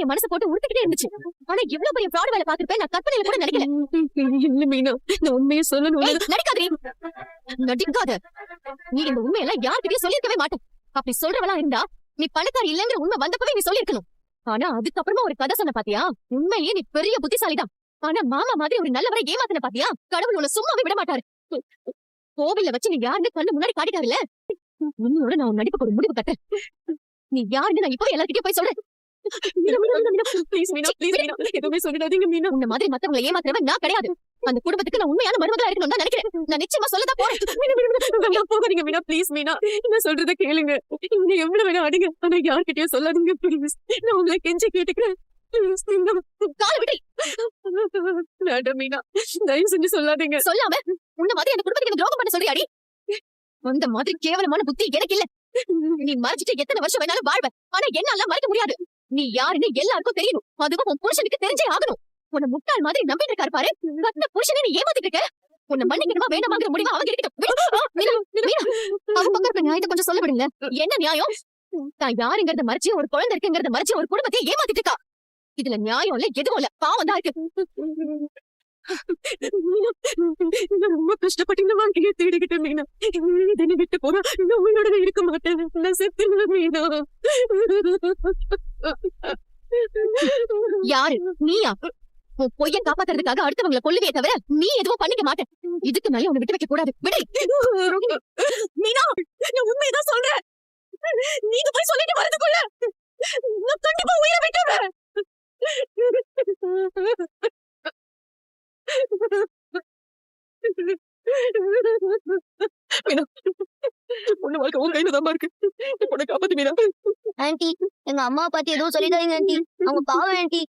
என் மனசு போட்டு உருட்டிக்கிட்டே இருந்துச்சு. ஆனா இவ்வளவு பெரிய ஃப்ராட் வேலை பாக்குறப்ப நான் கற்பனையில கூட நினைக்கல. இல்ல மீனா, நான் உண்மையை சொல்லணும். நடிக்காதே, நடிக்காத. நீ இந்த உண்மையெல்லாம் யார்கிட்டயும் சொல்லிருக்கவே மாட்டேன். அப்படி சொல்றவளா இருந்தா நீ பணக்காரி இல்லங்கிற உண்மை வந்தப்பவே நீ சொல்லிருக்கணும். ஆனா அதுக்கப்புறமா ஒரு கதை சொன்ன பாத்தியா? உண்மையே நீ பெரிய புத்திசாலிதான். ஆனா மாமா மாதிரி ஒரு நல்லவரை ஏமாத்தின பாத்தியா? கடவுள் உன்னை சும்மாவே விட மாட்டாரு. கோவில்ல வச்சு நீ யாருன்னு கண்ணு முன்னாடி காட்டிட்டாருல, உன்னோட நான் நடிப்புக்கு ஒரு முடிவு கட்டேன். நீ யாருன்னு நான் இப்போ எல்லார்கிட்டயும் போய் சொல்றேன். எதுவுமே சொல்லிடாதீங்க மீனா. உன்ன மாதிரி மத்தவங்களை ஏமாத்துறவன் நான் கிடையாது. அந்த குடும்பத்துக்கு நான் உண்மையான மருமகளா இருக்கணும்னு தான் நினைக்கிறேன். நான் நிச்சயமா சொல்லதான் போறேன். போகாதீங்க மீனா, ப்ளீஸ் மீனா, நான் சொல்றத கேளுங்க. நீங்க எவ்வளவு வேணா அடிங்க, ஆனா யார்கிட்டயும் சொல்லாதீங்க ப்ளீஸ். நான் உங்களை கெஞ்சி கேட்டுக்கிறேன். கால விட்டு வேண்டாம் மீனா, தயவு செஞ்சு சொல்லாதீங்க. சொல்லாம உன்ன மாதிரி அந்த குடும்பத்துக்கு துரோகம் பண்ண சொல்றியாடி? அந்த மாதிரி கேவலமான புத்தி எனக்கு இல்ல. நீ மறைச்சிட்டு எத்தனை வருஷம் வேணாலும் வாழ்வ, ஆனா என்னால மறைக்க முடியாது. நீ யாருன்னு எல்லாருக்கும் தெரியணும். அதுவும் உன் புருஷனுக்கு தெரிஞ்சே ஆகணும். உன்னை முட்டாள் மாதிரி நம்பிட்டு இருக்காரு பாரு. கத்த புருஷனை நீ ஏமாத்திட்டு இருக்க. உன்னை மன்னிக்கணுமா வேண்டாமாங்கிற முடிவு அவங்க இருக்கட்டும். அவங்க பக்கம் இருக்க நியாயத்தை கொஞ்சம் சொல்ல விடுங்க. என்ன நியாயம்? தான் யாருங்கிறத மறைச்சு ஒரு குழந்தை இருக்குங்கிறத மறைச்சு ஒரு குடும்பத்தை ஏமாத்திட்டு இருக்கா. இதுல நியாயம் இல்ல, எதுவும் இல்ல, பாவம் தான் இருக்கு. ரொம்ப கஷ்டப்பட்டு இந்த வாழ்க்கையை தேடிக்கிட்டேன் மீனா. இதனை விட்டு போறா நான் உங்களோட இருக்க மாட்டேன். நான் செத்துருவேன் மீனா. யாரு நீயா? உன் பொய்ய காப்பாத்துறதுக்காக அடுத்தவங்களை கொல்லுவே தவிர நீ எதுவும் பண்ணிக்க மாட்டேன். இதுக்கு மேல உன்னை விட்டு வைக்க கூடாது. விடு மீனா, நான் உண்மையதான் சொல்றேன். நீங்க போய் சொல்லிட்டு வரதுக்குள்ள நான் கண்டிப்பா உயிரை விட்டுருவேன். மீனா, பொண்ணு வாழ்க்கை உன் கையில தான் இருக்கு. பொண்ணை காப்பாத்து மீனா. ஆன்ட்டி, எங்க அம்மா பத்தி எதுவும் சொல்லிடாதீங்க ஆன்ட்டி. அவங்க பாவம் ஆன்ட்டி.